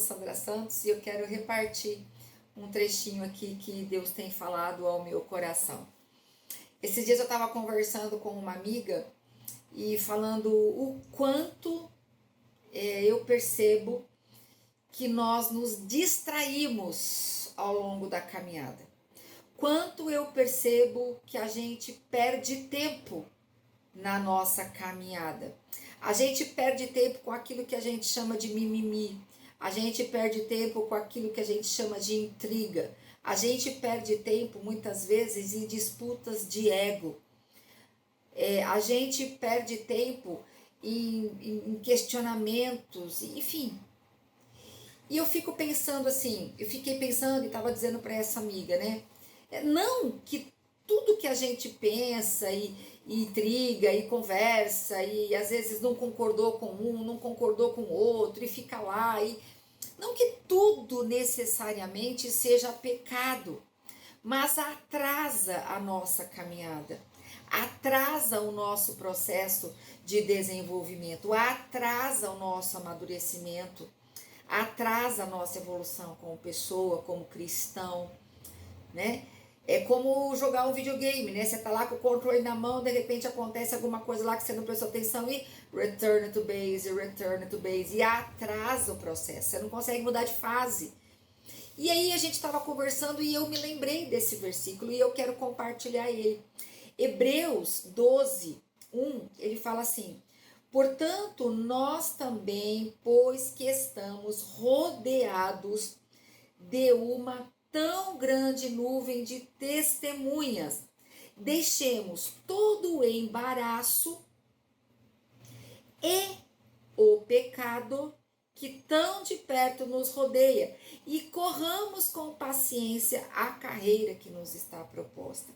Sandra Santos e eu quero repartir um trechinho aqui que Deus tem falado ao meu coração. Esses dias eu estava conversando com uma amiga e falando o quanto eu percebo que nós nos distraímos ao longo da caminhada. Quanto eu percebo que a gente perde tempo na nossa caminhada. A gente perde tempo com aquilo que a gente chama de mimimi. A gente perde tempo com aquilo que a gente chama de intriga. A gente perde tempo, muitas vezes, em disputas de ego. A gente perde tempo em questionamentos, enfim. E eu fico pensando assim, eu fiquei pensando e estava dizendo para essa amiga, né? Não que tudo que a gente pensa e intriga e conversa e às vezes não concordou com um, não concordou com o outro e fica lá. Não que tudo necessariamente seja pecado, mas atrasa a nossa caminhada, atrasa o nosso processo de desenvolvimento, atrasa o nosso amadurecimento, atrasa a nossa evolução como pessoa, como cristão, né? É como jogar um videogame, né? Você tá lá com o controle na mão, de repente acontece alguma coisa lá que você não prestou atenção e return to base, e atrasa o processo, você não consegue mudar de fase. E aí a gente estava conversando e eu me lembrei desse versículo e eu quero compartilhar ele. Hebreus 12, 1, ele fala assim: portanto, nós também, pois que estamos rodeados de uma tão grande nuvem de testemunhas, deixemos todo o embaraço e o pecado que tão de perto nos rodeia e corramos com paciência a carreira que nos está proposta.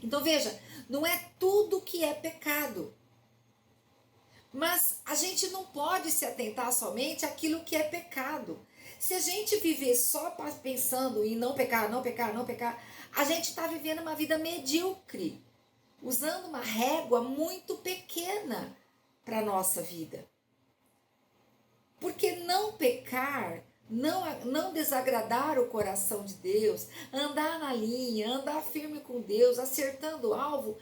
Então veja, não é tudo que é pecado, mas a gente não pode se atentar somente àquilo que é pecado. Se a gente viver só pensando em não pecar, não pecar, não pecar, a gente está vivendo uma vida medíocre, usando uma régua muito pequena para a nossa vida. Porque não pecar, não desagradar o coração de Deus, andar na linha, andar firme com Deus, acertando o alvo,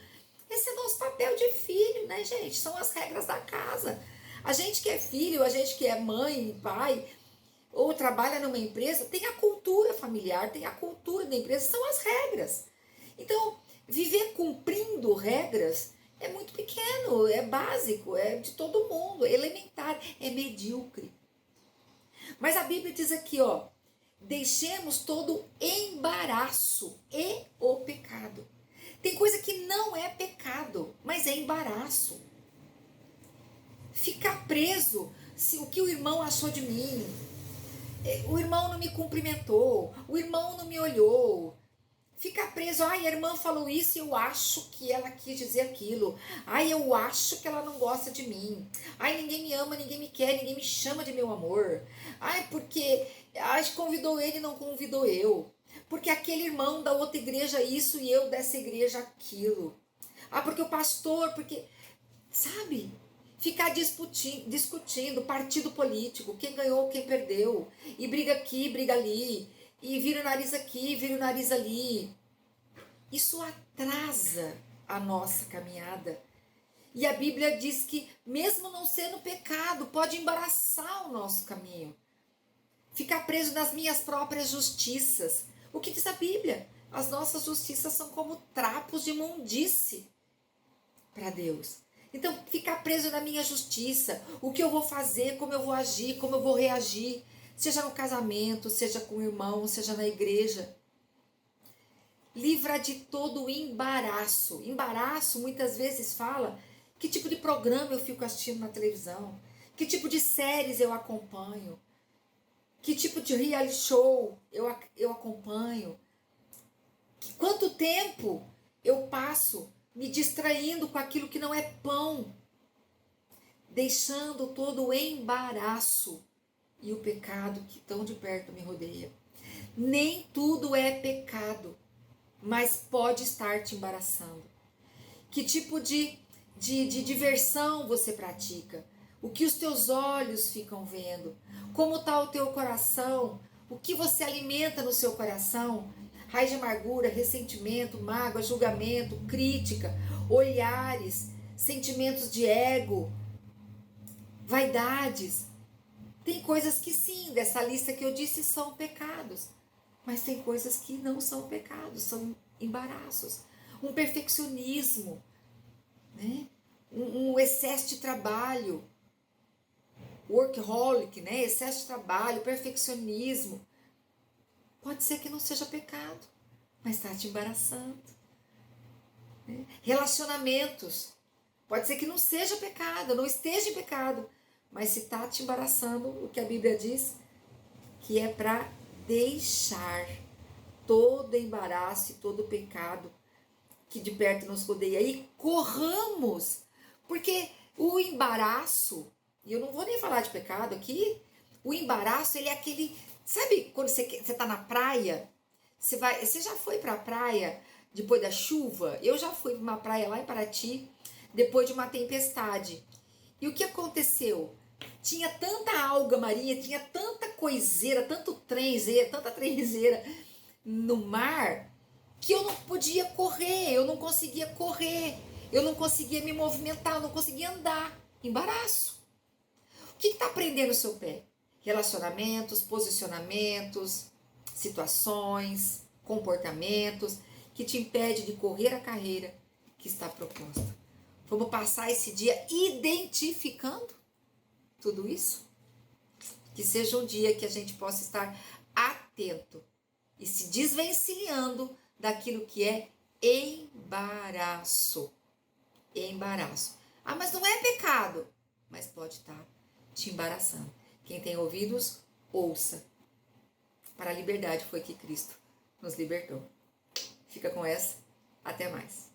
esse é nosso papel de filho, né, gente? São as regras da casa. A gente que é filho, a gente que é mãe e pai, ou trabalha numa empresa, tem a cultura familiar, tem a cultura da empresa, são as regras. Então, viver cumprindo regras é muito pequeno, é básico, é de todo mundo, é elementar, é medíocre. Mas a Bíblia diz aqui, ó, deixemos todo embaraço e o pecado. Tem coisa que não é pecado, mas é embaraço. Ficar preso se o que o irmão achou de mim, o irmão não me cumprimentou, o irmão não me olhou. Ficar preso, ai, a irmã falou isso e eu acho que ela quis dizer aquilo. Ai, eu acho que ela não gosta de mim. Ai, ninguém me ama, ninguém me quer, ninguém me chama de meu amor. Ai, porque convidou ele e não convidou eu. Porque aquele irmão da outra igreja isso e eu dessa igreja aquilo. Ah, porque o pastor, porque... Sabe? Ficar discutindo partido político, quem ganhou, quem perdeu. E briga aqui, briga ali. E vira o nariz aqui, vira o nariz ali. Isso atrasa a nossa caminhada. E a Bíblia diz que, mesmo não sendo pecado, pode embaraçar o nosso caminho. Ficar preso nas minhas próprias justiças. O que diz a Bíblia? As nossas justiças são como trapos de imundície para Deus. Então, ficar preso na minha justiça. O que eu vou fazer, como eu vou agir, como eu vou reagir. Seja no casamento, seja com o irmão, seja na igreja. Livra de todo o embaraço. Embaraço muitas vezes fala que tipo de programa eu fico assistindo na televisão, que tipo de séries eu acompanho, que tipo de reality show eu acompanho, quanto tempo eu passo me distraindo com aquilo que não é pão, deixando todo o embaraço e o pecado que tão de perto me rodeia. Nem tudo é pecado, mas pode estar te embaraçando. Que tipo de diversão você pratica? o que os teus olhos ficam vendo, como está o teu coração, o que você alimenta no seu coração. Raiz de amargura, ressentimento, mágoa, julgamento, crítica, olhares, sentimentos de ego, vaidades. Tem coisas que sim, dessa lista que eu disse, são pecados. Mas tem coisas que não são pecados, são embaraços. Um perfeccionismo, né? Um excesso de trabalho, workaholic, né? Excesso de trabalho, perfeccionismo. Pode ser que não seja pecado, mas está te embaraçando. Né? Relacionamentos. Pode ser que não seja pecado, não esteja em pecado, mas se está te embaraçando, o que a Bíblia diz, que é para deixar todo embaraço e todo pecado que de perto nos rodeia e corramos, porque o embaraço, e eu não vou nem falar de pecado aqui, o embaraço, ele é aquele, sabe quando você tá na praia, você já foi pra praia depois da chuva? Eu já fui pra uma praia lá em Paraty, depois de uma tempestade, e o que aconteceu? Tinha tanta alga marinha, tinha tanta coiseira, tanta trenzeira no mar, que eu não podia correr, eu não conseguia correr, eu não conseguia me movimentar, eu não conseguia andar. Embaraço. O que está prendendo o seu pé? Relacionamentos, posicionamentos, situações, comportamentos que te impede de correr a carreira que está proposta. Vamos passar esse dia identificando tudo isso? Que seja um dia que a gente possa estar atento e se desvencilhando daquilo que é embaraço. Embaraço. Ah, mas não é pecado. Mas pode estar te embaraçando. Quem tem ouvidos, ouça. Para a liberdade foi que Cristo nos libertou. Fica com essa. Até mais.